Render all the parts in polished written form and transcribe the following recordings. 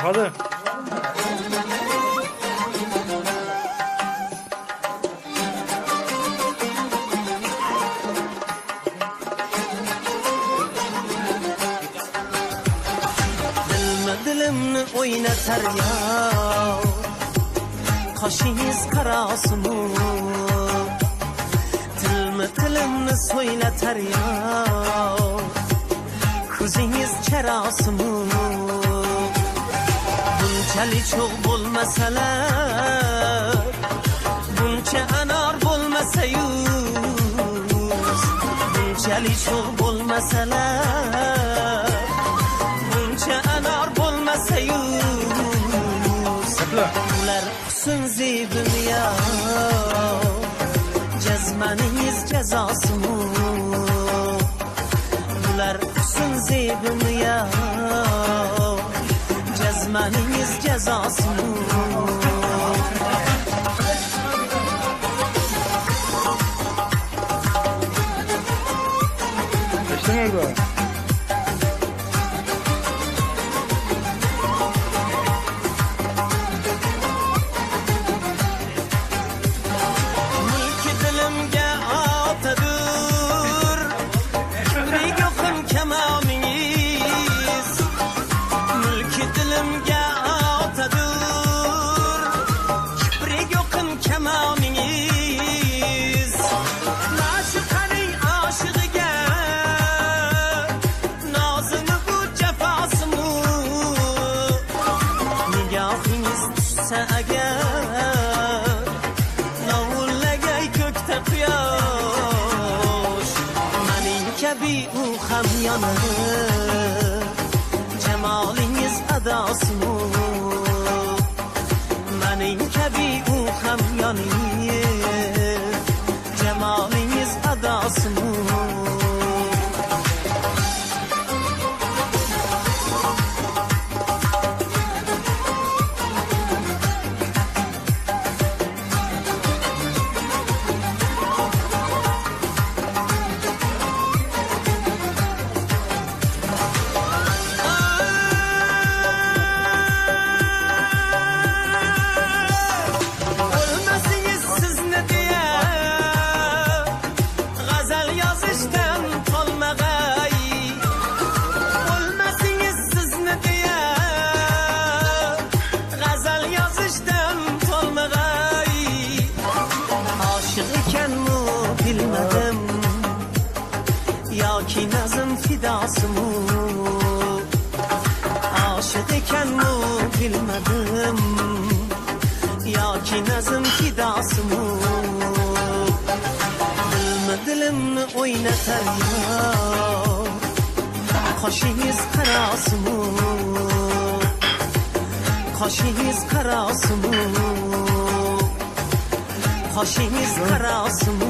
Hadi. Dilimni o'ynatar ya qoshingiz qarosimu tilimni so'ylatar ya ko'zingiz charosimu bunchalik cho'g' bo'lmasalar buncha anor bo'lmasa-yu bunchalik cho'g' bo'lmasalar buncha anor bo'lmasa-yu ular husn zebim ya jazmaningiz jazosimu ular husn zebim ya jazmaningiz jazosimu İşte nerede? Cemalingiz adosimu mening kabi u ham yonir cemalingiz adosimu aşık iken mi bilmedim ya ki nazım fidası mı dilimni o'ynatar ya qoshingiz qarosimu qoshingiz qarosimu qoshingiz qarosimu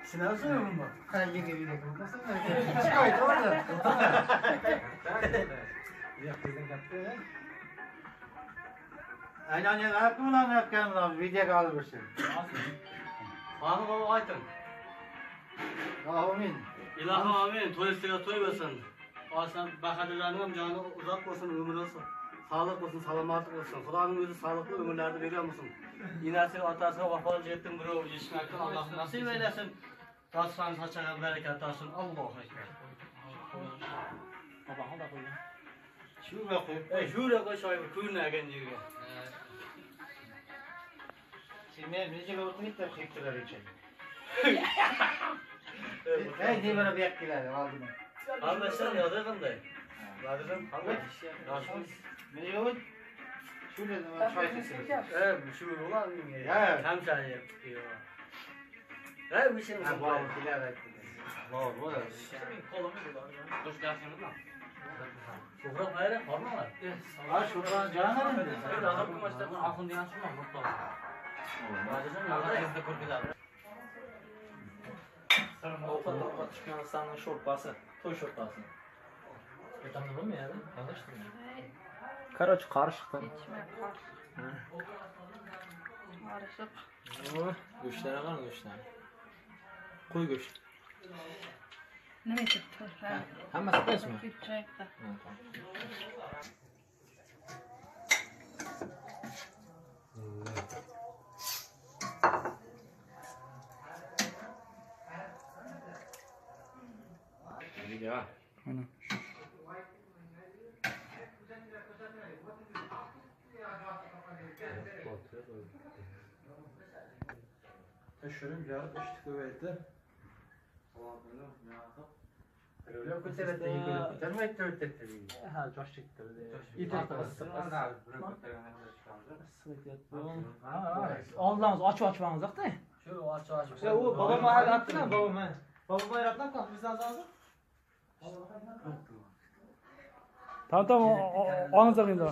Sınav soruyor mu? Ha, yenge bir dakika. Nasıl mı? Aynen ne yaptın lan yapken video kalmışsın. Bana baba aytın. Amin. İlahi amin. Toy istiga toy versin. Asan bahadirlarning joni uzoq bo'lsin, umri olsun. sağlık olsun, salamatlık olsun. Kur'an'ın özü sağlıklı ömürlerde veriyor musun? İnası atasına vafalı ettin bir oğul yetişmekten Allah nasip eylesin. Taslan saçana bereket olsun. Allahu Ekber. Babamı da koyun. Şuraya koy. Şuraya koy şöyle kuyruğuna genciye. Şimdi bizi gördün ilk de çektiler için. Hey diye bana bekliyorlar aldım. Arkadaşlar yadırdım da. Yadırdım. Hangi? Ne yok? Şöyle çay keseriz. Evet, şu ulan ya. Ya. Tam çay yapıyor. Evet, bir şey mi? Ha bu bilerek. Var, var. Kolumu bular. Hoş geldiniz lan. Sofra bayrak var mı var? Ha şuradan canım mı? Evet, adam kumaşta bu akın diyen şu mu? Mutlu. Bacım yolda ezde kurbiler. Orta çıkan sana şortbası, toy şortbası. Etamda mı yani? Yanlıştım ya. Karaç karışıktı. Karışık. Göçlere var mı göçler? Koy göç. Ne mi çıktı? Hammasi pes mi? Küçükte. Ya. Şöyle biraz düştük öyle. Öyle kötüledi, iyi kötülmedi, kötüledi. Ha, coş çıktı. Ağzınızı açmanız da. Şu aç aç. Ya o babam ayar attı lan babam ha. Babam ayar attı lan bizden ağzı. Tamam anlatsak şimdi.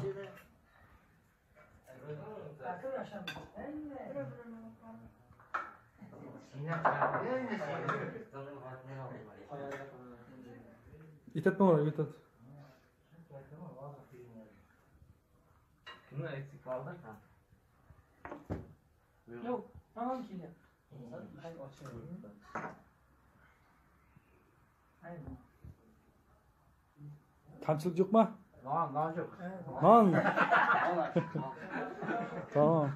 İtet mi var? İtet. Kimin eksik kaldı? Yok. Tamam ki. Kamçılık yok mu? Lan yok. Lan. Tamam.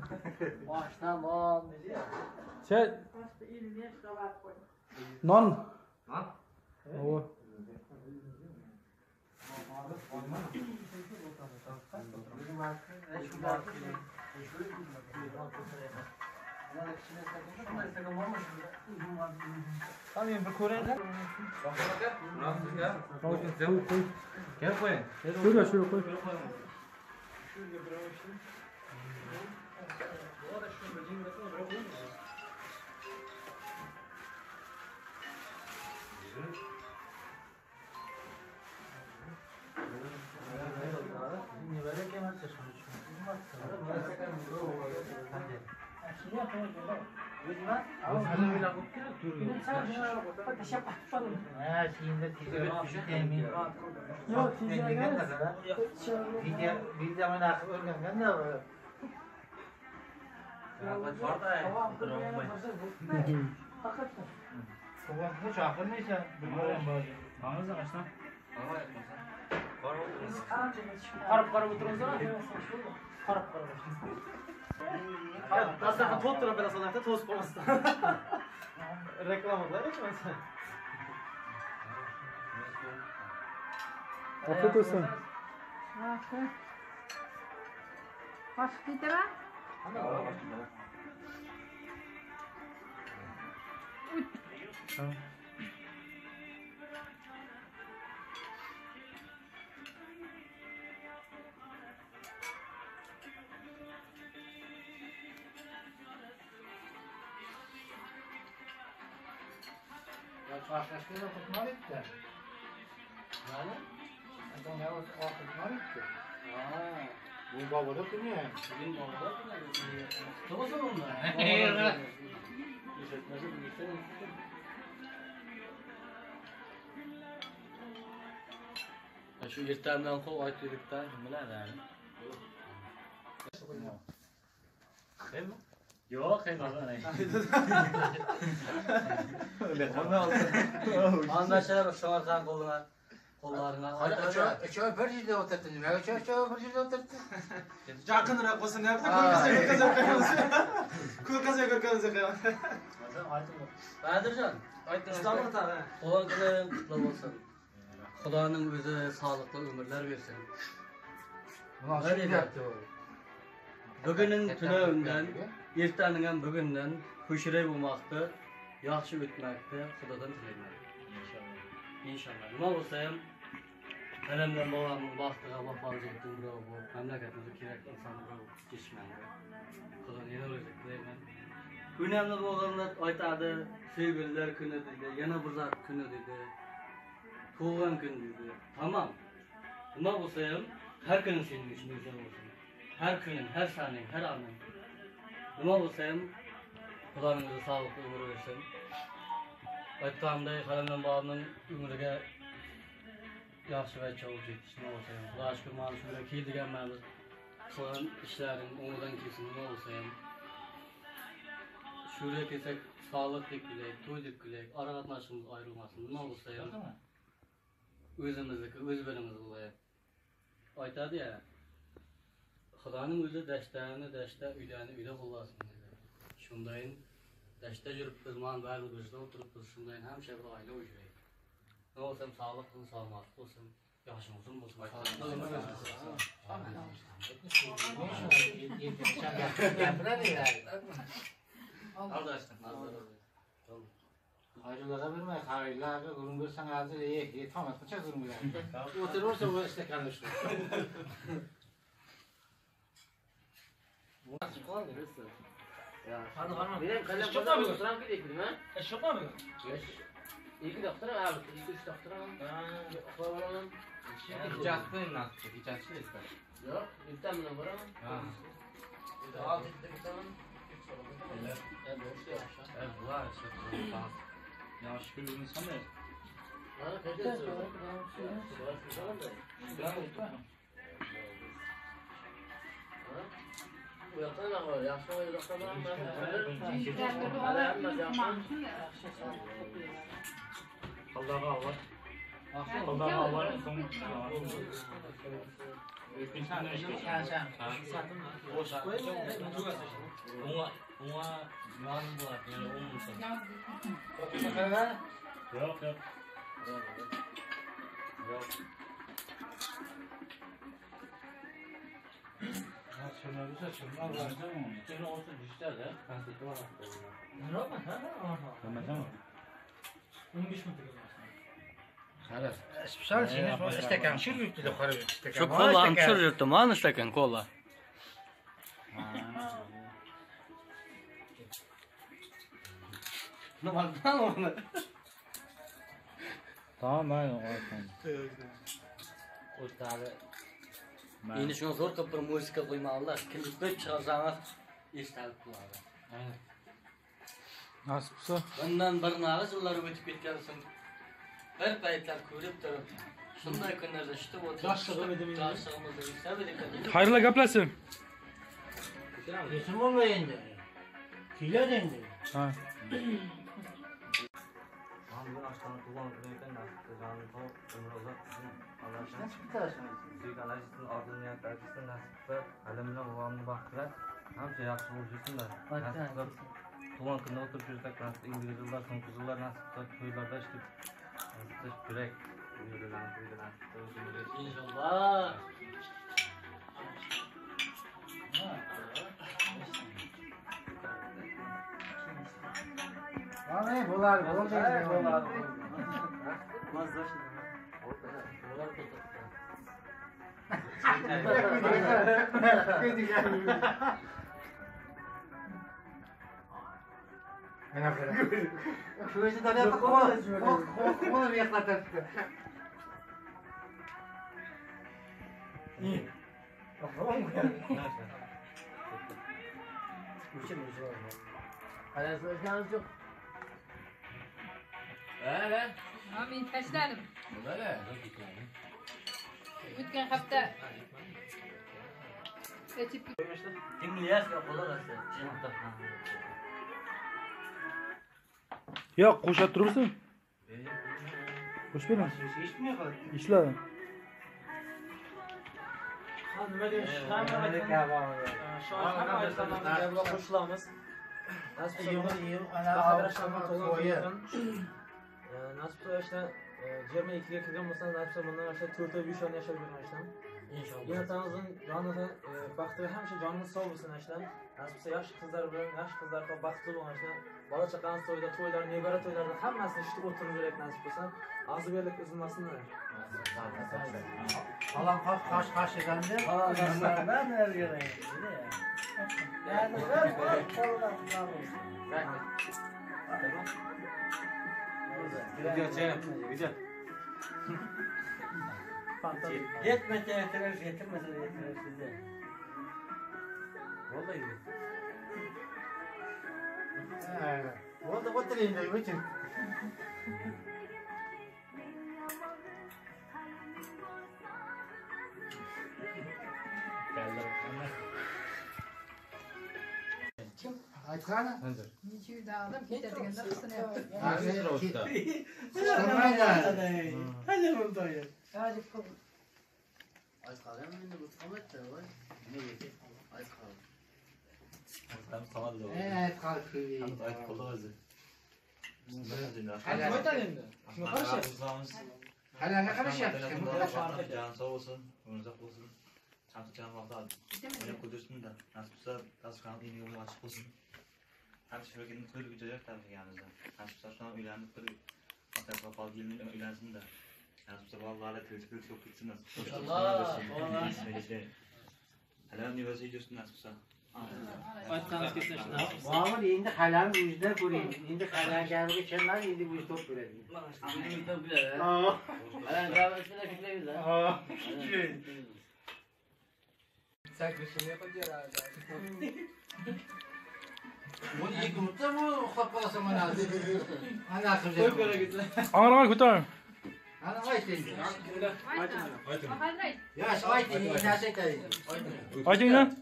Baştan lan dedi ya. Şey. Non. O. Tamam bir koyun. Gel koy. Şuraya koy. Ha şimdi ticaret düşükeyim. Yok, ticaret. Bir zaman akıl örgenden ne var? Bu çakır neyse? Ağzınızı aç lan. Karıp oturunuz ama. Karıp. Aslında tot tura biraz sonra toz koymasın. Reklam oldu hiç mi sen? Afiyet olsun. Kaç litre? Başkasıyla tutmalı etti. Yani? Adam ne olsa tutmalı etti. Bu babada duruyor. Benim babada ne? Babası mı onlar? Şu irtemden kol aytırıkta neler yani? Değil mi? Yok, hayır. Anlaşılır, Samarkand koluna. Qo'llarini Öçöy bir yerde oturtdun. Nima öçöy bir yerde oturtdun? Yaqinroq bo'lsa nima yapti? Ko'rqaza ko'rqaza qo'yaman. Badirjon, aytdingiz. Islom ota. Tug'ilgan kuning qutlug' bo'lsin. Xudoning o'zi sog'liqli umrlar bersin. Bugunning tunavidan, ertaning ham bugundan xushray bo'lmoqda, yaxshi o'tmoqda Xudodan tilayman. İnşallah. Nima bo'lsa ham alamdan babamning baxtiga vafoli yetdim birov bu mamlakatimizga kerak inson birov yetishmadi. Xudodan yana o'zi tilayman. Önemli bo'lganlar aytadi, sevgililar kuni dedi, yana bir zot kuni dedi. Tug'ilgan kun dedi. Tamam. Nima bo'lsa ham har kuni sening uchun o'zing bo'lsin. Har kuning, har saning, har oning. Nima bo'lsa ham Xudoning o'zi sog'liqli umr bersin. Aytganday Xalamdan babamning umriga yaxshi va chavoq yetish nima bo'lsa ham. Xudo shukr, mana shunga kelganmiz. Qilgan ishlaring o'ngdan kelsin nima bo'lsa ham. Şuraya kesek sağlık dikilek, toy dikilek, ara katnaşımız ayrılmasın. Ne olursa ya. Özümüzdeki, öz bölümümüz olayı. Aytadı ya. Xudoning o'zi dashtani dashta, uylani uyda qo'llasin dedi. Shundayin dashta yuribmiz, mana bari bizda o'tiribmiz, shundayin hamsha bir oila o'ylaydi. Ne olsam sog'lik qilsin, salomat bo'lsin, yaxshi bo'lsin, Hayırlara vermey, hayırlara kurum versen hazır iyi, tamam, kaça kurum ver. Oturursa bu işte kardeşler. Ya, Hadi hanım. benim kalem Şopa kadar mı? oturan bir eklim ha? Şopa mı? İki doktora abi, iki üç doktora mı? Oğlanın. Hicatın nasıl? Hicatçı ister. Yok, ülkten mi var ama? Al, bir tane. Evet, boş yapmış. Evet, var işte. Ya şükür insan da. Ha, kaçta söylüyor? Bu yaktan ne var? Yaşlı o yaktan var mı? Allah'a Allah. Allah'a Allah. Son. İnsan işte. Boş koyma. Ona yarın bu at yani olmuşsa. Yok yok. Yok. Şuna bir şey şuna vardı mı? Şuna olsa düşler de. Kaseti var aslında. Ne oldu? Tamam tamam. 15 metre. Xalas. Special seni istakan şur yurtida qarab istakan. Şu kola çür yurttum, an istakan kola. Ne var lan onu? Tamam ben ortam. O tane. Yine şuna zor kapır müzik koymalılar. Klipte çıkarsanız istalip kullanır. Aynen. Nasıl olsa? Bundan bir nağız yıllar ötüp ketkensin. Bir payetler ko'rib turib. Shunday kunlarda işte bu. Daşlığımızı bilsem Hayırlı gaplasın. Kesin olma endi. Kilo dendi. Ha. Hangi aşkına kullan kırıyken nasıl canlı tavuk ömrüyle Allah'ın Nasıl bitarsın? Büyük anacısının adını yaklaşırsın nasipte alemine babamını baktılar. Hamça yaxşı oluşursun da nasipte tuğan kında oturup yürüsek nasipte İngiliz yıllar son kızıllar nasipte köylarda işte nasipte kürek uyudu nasipte özümüzü İnşallah. Ana bular bular. Şu işi de yapıp onu bir yaklatır. İyi. Tamam mı? Hadi söyleyeceğiniz yok. Ha, men tashladim. O'tgan hafta Dinleyes ya kola Yok qo'shib turursin. Hoş geldin. İş mi yapalım? İşler. Nima deyish? Hamma qo'shilamiz. Nasib qilsa 22 ga kirgan bo'lsa, nasib qilsa bundan aşağı 4 oy 5 oy yashab yurishdan. İnşallah. Yaratanımızın canını, baxtı hemşe canınız sağ olsun aşkına. Nasip ise yaş kızlar bilen, yaş kızlar da baxtlı olan aşkına. Bala çakan toyda, toylar, nebara toylarda hammasını işte oturuverek nasip olsa. Ağzı birlik üzülmesinler. Alan kaç edendi? Ben nereye geleyim? Yani Video çek. Video. Yetmese yetirir, yetirmese de yetirir size. Vallahi mi? Oldu oturayım da bütün. Aytkana? Nechiydi aldım, ketadigan qisini yaptım. Hadi buradayım. Hadi koy. Aytkana endi bu qamatda voy. Ne yedi? Aytkana. Ben sana da Aytkana kuyi. Ayt kolda özü. Hadi koytan endi. Shuni qarashib. Hala ne qarashyapti? Can sağ olsun, umurcak olsun. Çantı can vaqtda beni kudursun da. Nasip olsa taskanın yeni yolu açık olsun. Hem şirketin türlü gücecek tabii yanınızda. Nasip olsa şu an uylandık bir Atatürk kapalı gelin uylansın da. Nasip olsa vallahi tezgah çok gitsin. Allah. Hala üniversite gidiyorsun nasip olsa. Aytqanimiz ketsin shuni. Muammer endi qalam o'zida ko'ring. Endi qalam gapiga kelmadi, endi bu top beradi. Sakrishini yapacağız. Bunu yıkımda mı uxlab qolasan mana? Ana qilib. Qo'yib beragizlar. Ağrıma ko'tar. Ana ayt endi. Qanday? Yosh ayt endi, narsa aytadi. Ayting lan.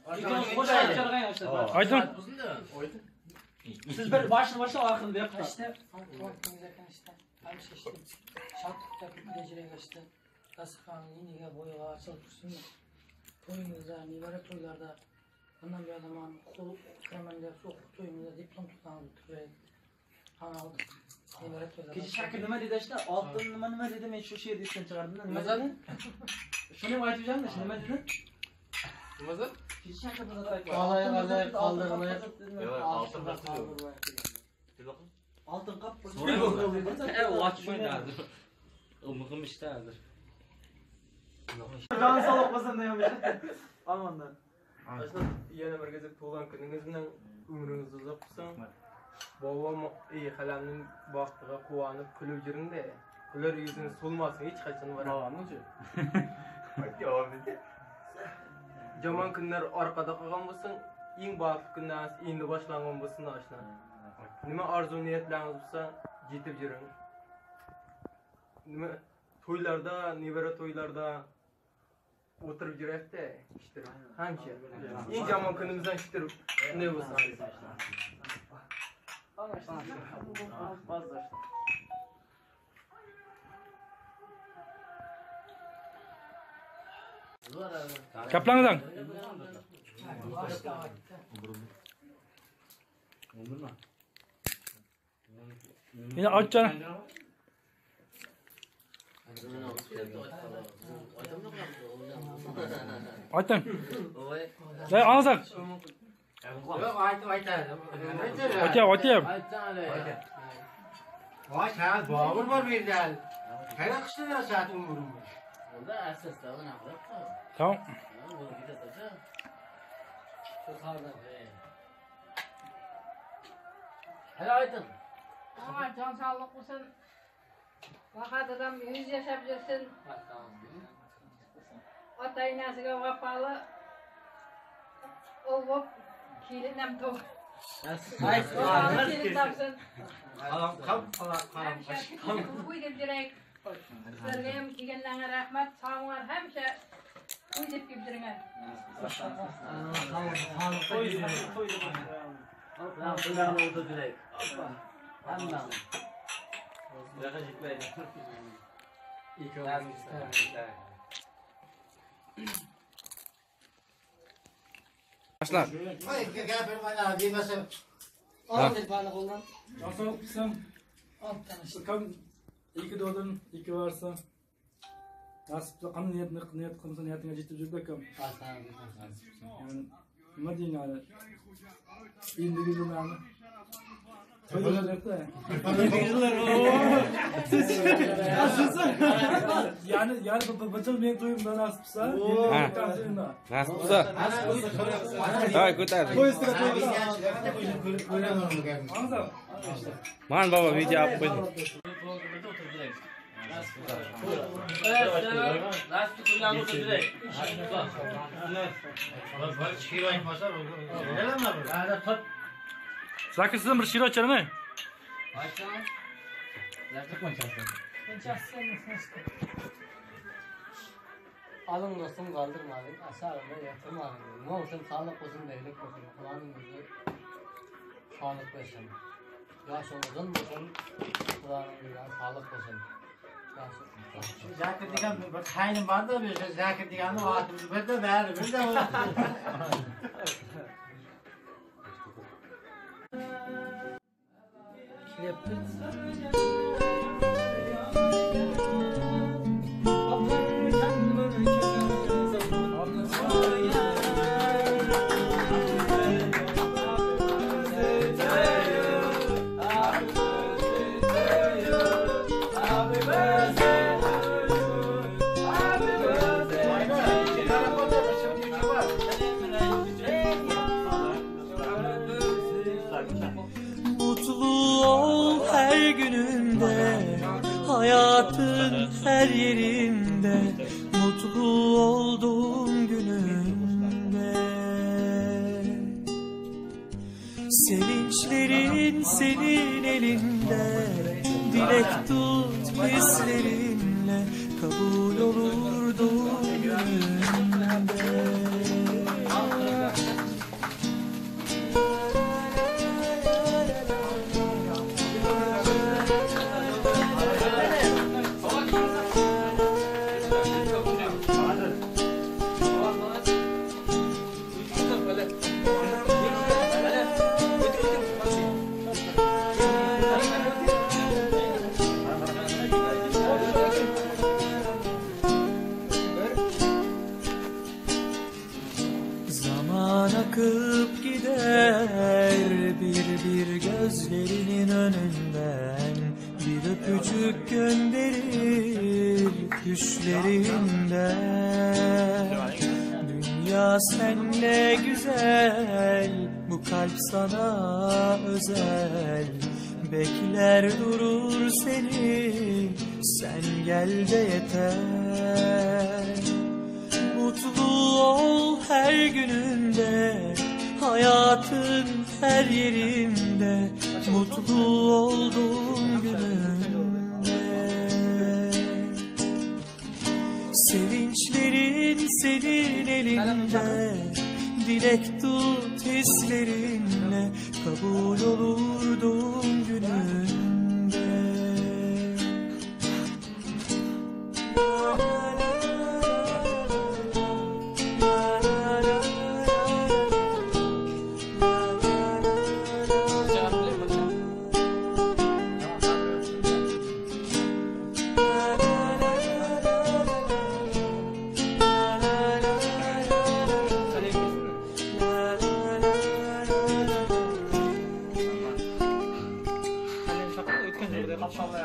Ayting. Siz bir başını oxirida yapib işte şartlıkta geceye geçti. Tasıkhanın yeniga boyaga açılıp dursun. Toyumuzda, nivara toylarda bundan bir zaman kol kremende soğuk toyumuzda diplom tutanı tutuyor. Aldık. Nivara toylarda. Kecha Shakir nima dedi işte? Oltin nima dedi? Men shu yerda esdan chiqardim. Nima dedi? Shuni aytibjamda, nima dedi? Nima dedi? Kecha Shakir buni aytdi. Qalay qoldirmay. Altın qap. Oltin qap. Watch oynardı. Umug'im ishlardir. Can sağlık olsun demiş. Amandan. Aslında yana bir gece tuğlan gününüzden ömrünüz uzak olsun. Babam iyi kalemnin baktığı kuvanıp kulüp jirinde. Güler yüzünü solmasın hiç kaçın var. Babamınca. Jaman günler arkada kalgan bolsun, eng baxtli günler endi boshlangan bolsun aşna. Nima arzu niyatlarınız bolsa yetib jiring. Nima toylarda, nevara toylarda o'tirib yurakda ishtirib. Hamcha. Eng yomon kunimizdan ishtirib shunday bo'lsin. Kaplanıdan. Yine aç canım. Aytın. Sen anlasak. Yo'q, aytadi. Aytyap. Voy, sen bobur bor bu yerda. Qanaqa qishda soat 10 bo'lim. Tamam. Hadi aytın. Ama can sağlık olsun. Vakat adam 100 yaşap jirsin. Ota inasiga vafalı. Olup kilinam to'g. Kilin topsin. Uy deb jirak. Sizlarga ham kelganlarga rahmat. Sog'inglar hamsha uy deb kelib jiringlar. Bundan oldu direkt. Hamdan. Başlar. Al dedi bana koldan. Nasıl sen? Al tanış. Bakalım iyi ki doğdun, iyi ki varsın. Nasipte kanı niyet konusu niyetine ciddi bir bakalım. Yani ne diyeyim yani? İndi güzel yani. Yani bacım benim toyumda nasipse. Nasipse. Hay ko'tar. Man baba video olib qo'ydim. Zaki sizden bir şiir açar mı? Alın dostum kaldırmadın, aşağıda yatırmadın. Ne olsun sağlık olsun, beylik olsun. Kulağının gözü sağlık versin. Yaş olsun, kulağının gözü sağlık olsun. Zakir degan bir qaynim borda, bu yerda Zakir deganni otimiz birda, bari birda. Mutlu ol her gününde, hayatın her yerinde, mutlu olduğum gününde. Sevinçlerin senin elinde, dilek tut hislerinle, kabul olur doğum gününde. Zaman akıp gider bir bir gözlerinin önünden, bir öpücük gönderir düşlerinden. Dünya senle güzel, bu kalp sana özel, bekler durur seni, sen gel de yeter. Mutlu ol her gününde, hayatın her yerinde, mutlu olduğum gününde. Sevinçlerin senin elinde, dilek tut hislerinle, kabul olur doğum gününde.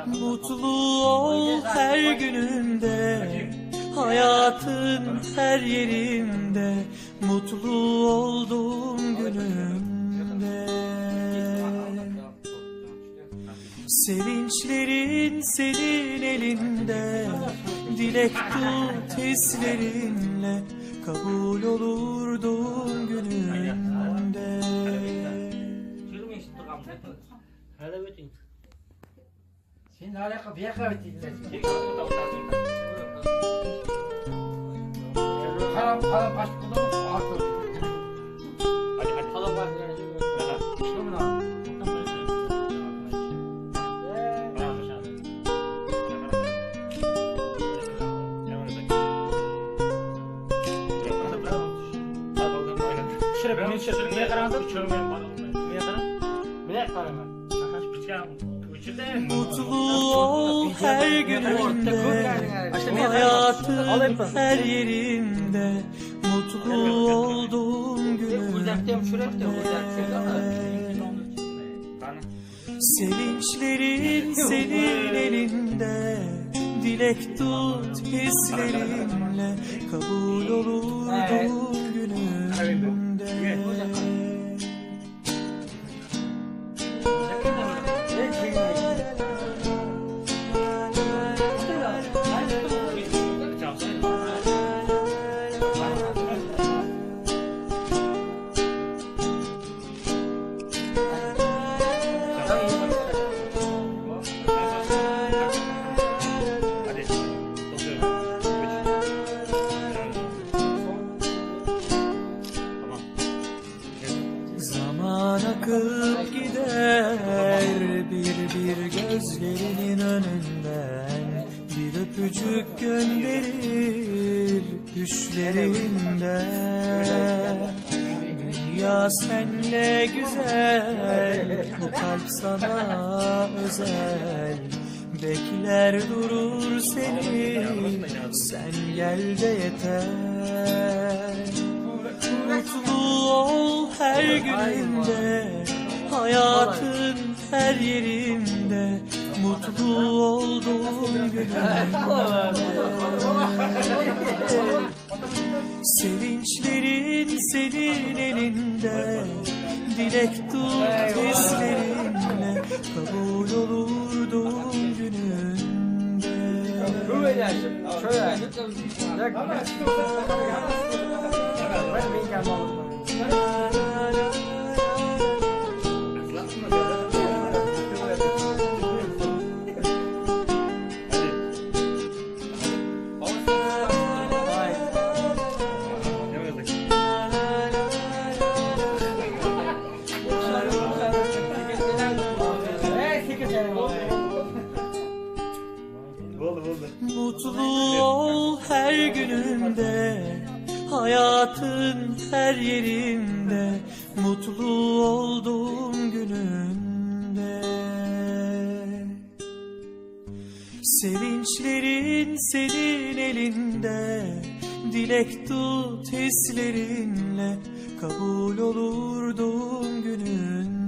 Mutlu ol her gününde, hayatın her yerinde, mutlu olduğum gününde. Sevinçlerin senin elinde, dilek tut hislerinle, kabul olur doğum gününde. Sen alaka bir yaka bitirdiler. Karam başlıklı altı. Hadi kalam başlıklı. Niye karanlık? Niye karanlık? Niye karanlık? Mutlu ol her gününde, hayatın her yerinde, mutlu olduğum gününde. Sevinçlerin senin elinde, dilek tut hislerinle, kabul olur doğum gününde. Zaman akıp gider bir gözlerinin önünden, bir öpücük gönderir düşlerinden. Dünya senle güzel, bu kalp sana özel, bekler durur seni, sen gel de yeter. Mutlu ol her gününde, hayatın her yerinde, mutlu olduğum gününde. Sevinçlerin senin elinde, dilek tut hislerinle, kabul olur doğum gününde. Mutlu ol her gününde, hayatın her yerinde, mutlu olduğum gününde. Sevinçlerin senin elinde, dilek tut hislerinle, kabul olur doğum gününde.